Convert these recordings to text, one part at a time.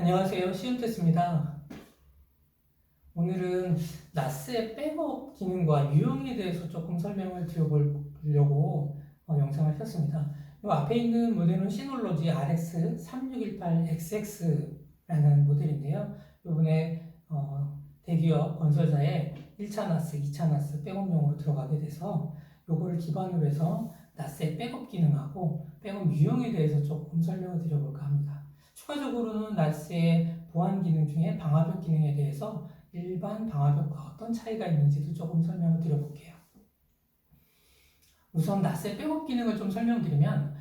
안녕하세요. 시운테스입니다. 오늘은 나스의 백업 기능과 유형에 대해서 조금 설명을 드려보려고 영상을 켰습니다. 이 앞에 있는 모델은 시놀로지 RX3618XX 라는 모델인데요. 이번에 대기업 건설사에 1차 나스, 2차 나스 백업용으로 들어가게 돼서 이거를 기반으로 해서 나스의 백업 기능하고 백업 유형에 대해서 조금 설명을 드려볼까 합니다. 추가적으로는 나스의 보안 기능 중에 방화벽 기능에 대해서 일반 방화벽과 어떤 차이가 있는지도 조금 설명을 드려볼게요. 우선 나스의 백업 기능을 좀 설명드리면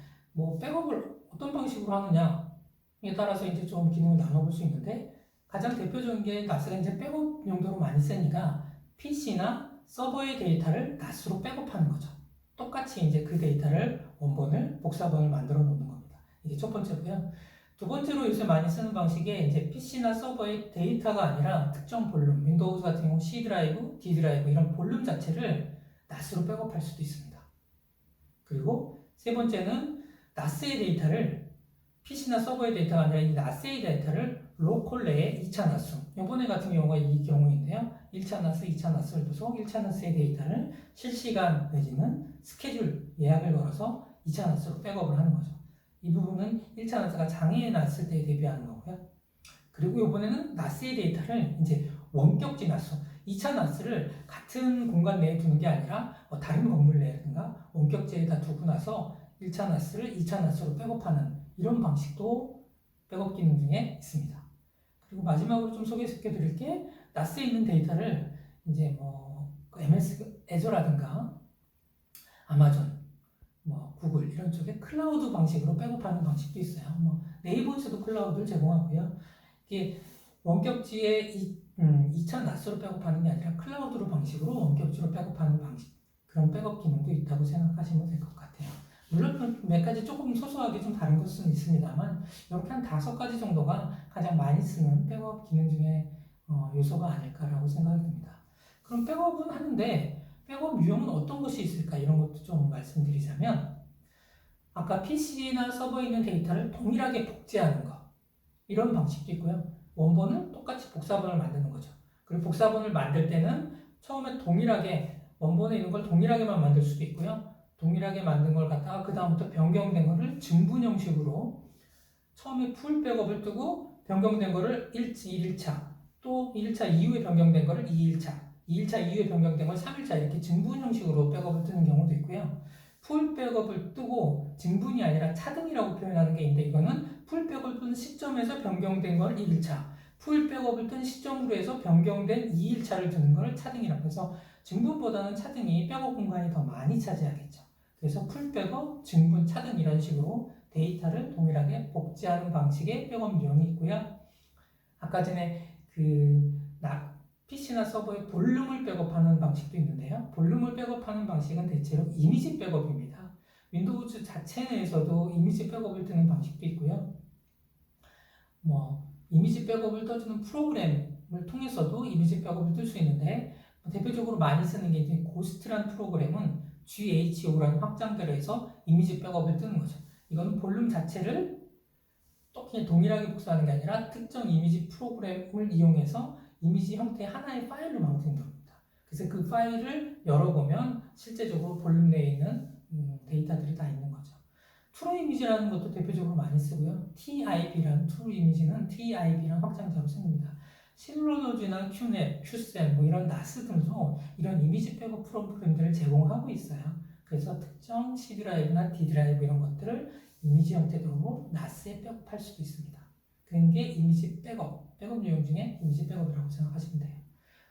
백업을 어떤 방식으로 하느냐에 따라서 이제 좀 기능을 나눠볼 수 있는데 가장 대표적인 게 나스가 이제 백업 용도로 많이 쓰니까 PC나 서버의 데이터를 나스로 백업하는 거죠. 똑같이 이제 그 데이터를 원본을 복사본을 만들어 놓는 겁니다. 이게 첫 번째고요. 두 번째로 요새 많이 쓰는 방식이 이제 PC나 서버의 데이터가 아니라 특정 볼륨, 윈도우즈 같은 경우 C 드라이브, D 드라이브 이런 볼륨 자체를 NAS로 백업할 수도 있습니다. 그리고 세 번째는 NAS의 데이터를 PC나 서버의 데이터가 아니라 이 NAS의 데이터를 로컬 내에 2차 NAS, 이번에 같은 경우가 이 경우인데요. 1차 NAS, 2차 NAS를 둬서 1차 NAS의 데이터를 실시간 내지는 스케줄 예약을 걸어서 2차 NAS로 백업을 하는 거죠. 이 부분은 1차 나스가 장애에 났을 때 대비하는 거고요. 그리고 이번에는 나스의 데이터를 이제 원격지 나스, 2차 나스를 같은 공간 내에 두는 게 아니라 다른 건물 내든가 원격지에다 두고 나서 1차 나스를 2차 나스로 백업하는 이런 방식도 백업 기능 중에 있습니다. 그리고 마지막으로 좀 소개시켜 드릴 게 나스에 있는 데이터를 이제 MS 애저라든가 아마존 구글 이런 쪽에 클라우드 방식으로 백업하는 방식도 있어요. 네이버에서도 클라우드를 제공하고요. 이게 원격지에 2차 나스로 백업하는 게 아니라 클라우드로 방식으로 원격지로 백업하는 방식, 그런 백업 기능도 있다고 생각하시면 될 것 같아요. 물론 몇 가지 조금 소소하게 좀 다른 것은 있습니다만 이렇게 한 5가지 정도가 가장 많이 쓰는 백업 기능 중에 요소가 아닐까라고 생각이 듭니다. 그럼 백업은 하는데 백업 유형은 어떤 것이 있을까, 이런 것도 좀 말씀드리자면, 아까 PC나 서버에 있는 데이터를 동일하게 복제하는 거, 이런 방식도 있고요. 원본을 똑같이 복사본을 만드는 거죠. 그리고 복사본을 만들 때는 처음에 동일하게 원본에 있는 걸 동일하게만 만들 수도 있고요. 동일하게 만든 걸 갖다가 그 다음부터 변경된 거를 증분 형식으로 처음에 풀 백업을 뜨고 변경된 거를 1차, 또 1차 이후에 변경된 거를 2일차, 2일차 이후에 변경된 걸 3일차 이렇게 증분 형식으로 백업을 뜨는 경우도 있고요. 풀 백업을 뜨고 증분이 아니라 차등이라고 표현하는 게 있는데, 이거는 풀 백업을 뜬 시점에서 변경된 걸 1일차, 풀 백업을 뜬 시점으로 해서 변경된 2일차를 두는 걸 차등이라고 해서 증분보다는 차등이 백업 공간이 더 많이 차지하겠죠. 그래서 풀 백업, 증분, 차등 이런 식으로 데이터를 동일하게 복제하는 방식의 백업 유형이 있고요. 아까 전에 PC나 서버의 볼륨을 백업하는 방식도 있는데요. 볼륨을 백업하는 방식은 대체로 이미지 백업입니다. 윈도우즈 자체 내에서도 이미지 백업을 뜨는 방식도 있고요. 이미지 백업을 떠주는 프로그램을 통해서도 이미지 백업을 뜰 수 있는데, 대표적으로 많이 쓰는 게 이제 고스트란 프로그램은 GHO라는 확장대로 해서 이미지 백업을 뜨는 거죠. 이건 볼륨 자체를 그냥 동일하게 복사하는 게 아니라 특정 이미지 프로그램을 이용해서 이미지 형태의 하나의 파일로 만드는 겁니다. 그래서 그 파일을 열어보면 실제적으로 볼륨 내에 있는 데이터들이 다 있는 거죠. 트루 이미지라는 것도 대표적으로 많이 쓰고요. TIB라는 트루 이미지는 TIB라는 확장자로 씁니다. 실로노즈나 큐넷, 큐센 이런 나스들도 이런 이미지 백업 프로그램들을 제공하고 있어요. 그래서 특정 C 드라이브나 D 드라이브 이런 것들을 이미지 형태로 나스에 백업할 수도 있습니다. 그런 게 이미지 백업 유형 중에 이미지 백업이라고 생각하시면 돼요.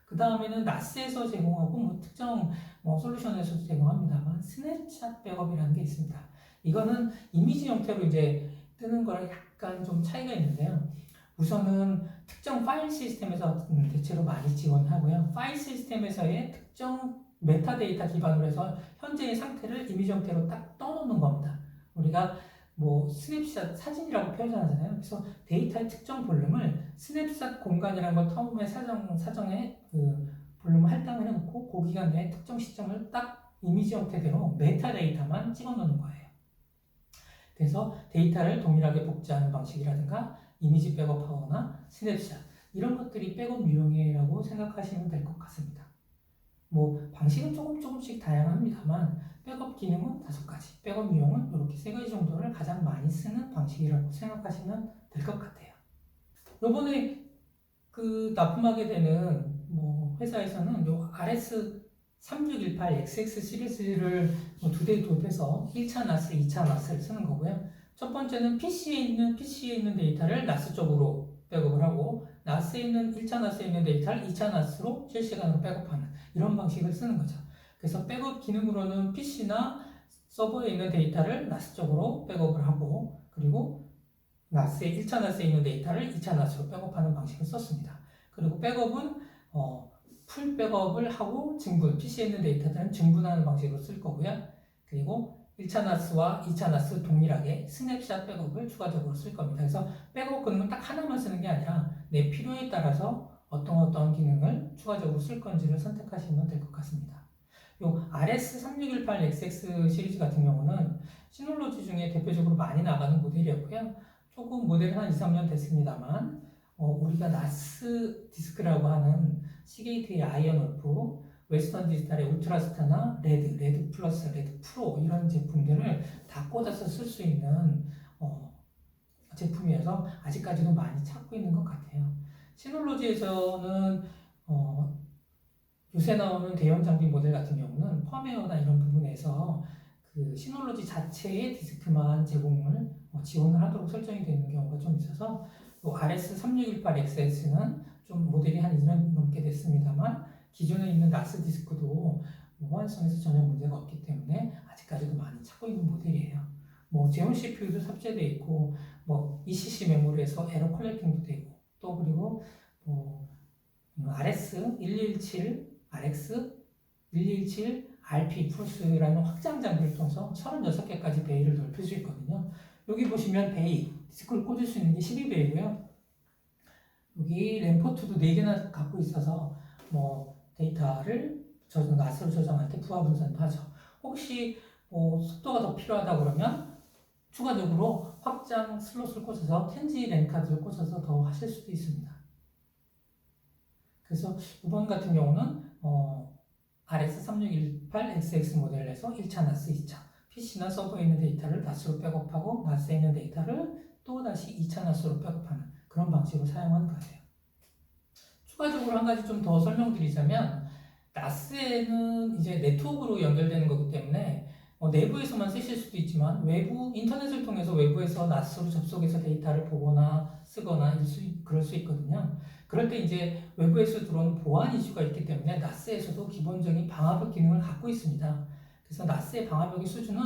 그 다음에는 나스에서 제공하고 특정 솔루션에서도 제공합니다만 스냅샷 백업이라는 게 있습니다. 이거는 이미지 형태로 이제 뜨는 거랑 약간 좀 차이가 있는데요. 우선은 특정 파일 시스템에서 대체로 많이 지원하고요. 파일 시스템에서의 특정 메타데이터 기반으로 해서 현재의 상태를 이미지 형태로 딱 떠놓는 겁니다. 우리가 스냅샷 사진이라고 표현하잖아요. 그래서 데이터의 특정 볼륨을 스냅샷 공간이라는 걸 처음에 사정에 볼륨을 할당을 해놓고 그 기간 내에 특정 시점을 딱 이미지 형태대로 메타데이터만 찍어놓는 거예요. 그래서 데이터를 동일하게 복제하는 방식이라든가 이미지 백업하거나 스냅샷 이런 것들이 백업 유형이라고 생각하시면 될 것 같습니다. 뭐 방식은 조금씩 다양합니다만 백업 기능은 5가지, 백업 유형은 이렇게 3가지 정도를 가장 많이 쓰는 방식이라고 생각하시면 될 것 같아요. 요번에 그 납품하게 되는 뭐 회사에서는 요 RS3618XX 시리즈를 뭐 2대 도입해서 1차 NAS, 2차 NAS를 쓰는 거고요. 첫 번째는 PC에 있는 데이터를 NAS 쪽으로 백업을 하고 NAS에 있는 1차 NAS에 있는 데이터를 2차 NAS로 실시간으로 백업하는 이런 방식을 쓰는 거죠. 그래서 백업 기능으로는 PC나 서버에 있는 데이터를 NAS 쪽으로 백업을 하고 그리고 NAS에 1차 NAS에 있는 데이터를 2차 NAS로 백업하는 방식을 썼습니다. 그리고 백업은 풀 백업을 하고 증분, PC에 있는 데이터들은 증분하는 방식으로 쓸 거고요. 그리고 1차 NAS와 2차 NAS 동일하게 스냅샷 백업을 추가적으로 쓸 겁니다. 그래서 백업 기능은 딱 하나만 쓰는 게 아니라 내 필요에 따라서 어떤 기능을 추가적으로 쓸 건지를 선택하시면 될 것 같습니다. 요 RS3618XX 시리즈 같은 경우는 시놀로지 중에 대표적으로 많이 나가는 모델이었고요. 조금 모델은 한 2, 3년 됐습니다만 우리가 나스 디스크라고 하는 시게이트의 아이언 울프, 웨스턴 디지털의 울트라스타나 레드 플러스, 레드 프로 이런 제품들을 다 꽂아서 쓸 수 있는 제품이어서 아직까지도 많이 찾고 있는 것 같아요. 시놀로지에서는 요새 나오는 대형 장비 모델 같은 경우는 펌웨어나 이런 부분에서 그 시놀로지 자체의 디스크만 제공을 지원을 하도록 설정이 되는 경우가 좀 있어서 RS3618XS는 좀 모델이 한 2년 넘게 됐습니다만 기존에 있는 나스 디스크도 호환성에서 전혀 문제가 없기 때문에 아직까지도 많이 찾고 있는 모델이에요. 뭐 제온 CPU도 탑재되어 있고 뭐 ECC 메모리에서 에러 컬렉팅도 되고 또 그리고 RS117 RP 플러스라는 확장 장비를 통해서 36개까지 베이를 넓힐 수 있거든요. 여기 보시면 베이, 디스크를 꽂을 수 있는 게 12베이고요. 여기 램포트도 4개나 갖고 있어서 뭐 데이터를 나스로 저장할 때 부하 분산도 하죠. 혹시 속도가 더 필요하다 그러면 추가적으로 확장 슬롯을 꽂아서 텐지 랜카드를 꽂아서 더 하실 수도 있습니다. 그래서 이번 같은 경우는 RS3618XX 모델에서 1차 NAS, 2차 PC나 서버에 있는 데이터를 NAS로 백업하고 NAS에 있는 데이터를 또 다시 2차 NAS로 백업하는 그런 방식으로 사용하는 거예요. 추가적으로 한 가지 좀 더 설명드리자면 NAS에는 이제 네트워크로 연결되는 거기 때문에 내부에서만 쓰실 수도 있지만 외부 인터넷을 통해서 외부에서 NAS로 접속해서 데이터를 보거나 쓰거나 그럴 수 있거든요. 그럴 때 이제 외부에서 들어오는 보안 이슈가 있기 때문에 NAS에서도 기본적인 방화벽 기능을 갖고 있습니다. 그래서 NAS의 방화벽의 수준은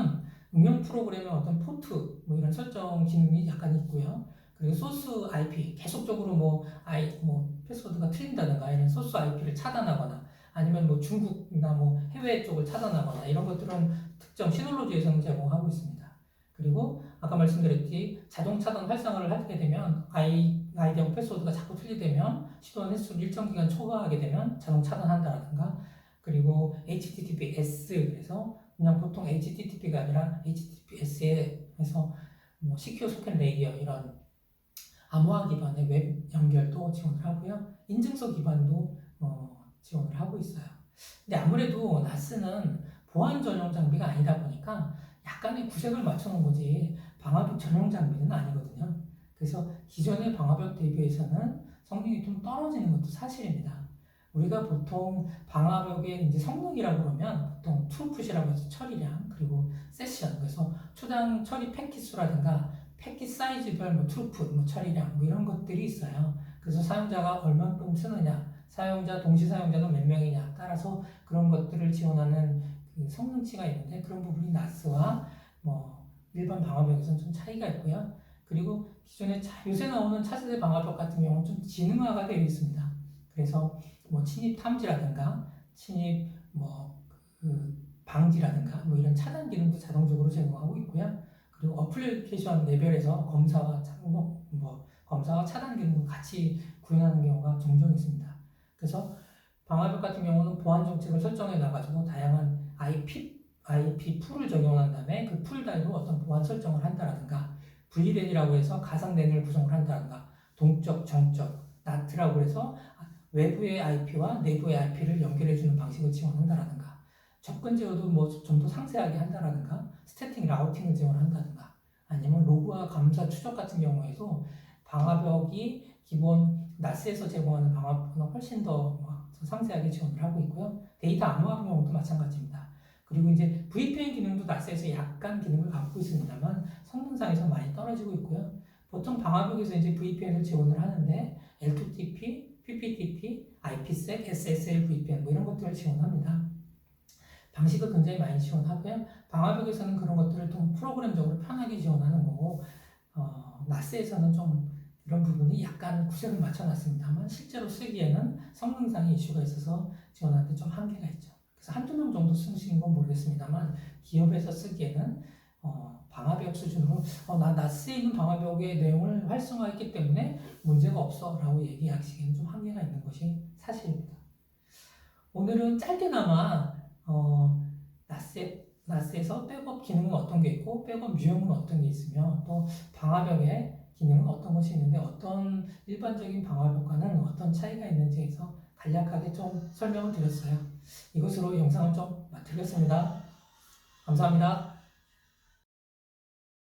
응용 프로그램의 어떤 포트 뭐 이런 설정 기능이 약간 있고요. 그리고 소스 IP 계속적으로 패스워드가 틀린다든가 이런 소스 IP를 차단하거나 아니면 뭐 중국이나 뭐 해외 쪽을 차단하거나 이런 것들은 특정 시놀로지에서는 제공하고 있습니다. 그리고 아까 말씀드렸듯이 자동 차단 활성화를 하게 되면 아이디하고 패스워드가 자꾸 틀리되면 시도한 횟수를 일정 기간 초과하게 되면 자동 차단한다라든가 그리고 HTTPS 그래서 그냥 보통 HTTP가 아니라 HTTPS에서 뭐 시큐어 소켓 레이어 이런 암호화 기반의 웹 연결도 지원을 하고요. 인증서 기반도 지원을 하고 있어요. 근데 아무래도 NAS는 보안 전용 장비가 아니다 보니까 약간의 구색을 맞춰놓은 거지 방화벽 전용 장비는 아니거든요. 그래서 기존의 방화벽 대비해서는 성능이 좀 떨어지는 것도 사실입니다. 우리가 보통 방화벽의 이제 성능이라고 그러면 보통 트루풋이라고 해서 처리량 그리고 세션 그래서 초당 처리 패킷 수라든가 패킷 사이즈별 뭐 트루풋, 뭐 처리량 뭐 이런 것들이 있어요. 그래서 사용자가 얼만큼 쓰느냐, 동시 사용자는 몇 명이냐 따라서 그런 것들을 지원하는 그 성능치가 있는데 그런 부분이 NAS와 뭐 일반 방화벽에서는 좀 차이가 있고요. 그리고 기존에 요새 나오는 차세대 방화벽 같은 경우는 좀 지능화가 되어 있습니다. 그래서 뭐 침입 탐지라든가 침입 방지라든가 뭐 이런 차단 기능도 자동적으로 제공하고 있고요. 그리고 어플리케이션 레벨에서 검사와 차단 기능도 같이 구현하는 경우가 종종 있습니다. 그래서 방화벽 같은 경우는 보안 정책을 설정해 놔가지고 다양한 IP 풀을 적용한 다음에 그 풀 단위로 어떤 보안 설정을 한다라든가 VLAN이라고 해서 가상 랜을 구성을 한다든가, 동적, 정적, NAT라고 해서 외부의 IP와 내부의 IP를 연결해주는 방식을 지원한다라든가, 접근 제어도 뭐 좀 더 상세하게 한다라든가, 스태틱 라우팅을 지원한다든가, 아니면 로그와 감사 추적 같은 경우에도 방화벽이 기본 NAS에서 제공하는 방화벽보다 훨씬 더 상세하게 지원을 하고 있고요. 데이터 암호화 경우도 마찬가지입니다. 그리고 이제 VPN 기능도 NAS에서 약간 기능을 갖고 있습니다만 성능상에서 많이 떨어지고 있고요. 보통 방화벽에서 이제 VPN을 지원을 하는데 L2TP, PPTP, IPsec, SSL VPN 뭐 이런 것들을 지원합니다. 방식을 굉장히 많이 지원하고요. 방화벽에서는 그런 것들을 좀 프로그램적으로 편하게 지원하는 거고, NAS에서는 좀 이런 부분이 약간 구색을 맞춰놨습니다만 실제로 쓰기에는 성능상의 이슈가 있어서 지원하는데 좀 한계가 있죠. 그래서 한두 명 정도 쓰시는 건 모르겠습니다만 기업에서 쓰기에는 방화벽 수준으로 나 NAS에 있는 방화벽의 내용을 활성화했기 때문에 문제가 없어 라고 얘기하시기에는 좀 한계가 있는 것이 사실입니다. 오늘은 짧게나마 NAS에서 백업 기능은 어떤 게 있고 백업 유형은 어떤 게 있으며 또 방화벽의 기능은 어떤 것이 있는데 어떤 일반적인 방화벽과는 어떤 차이가 있는지에서 간략하게 좀 설명을 드렸어요. 이것으로 영상을 좀 마치겠습니다. 감사합니다.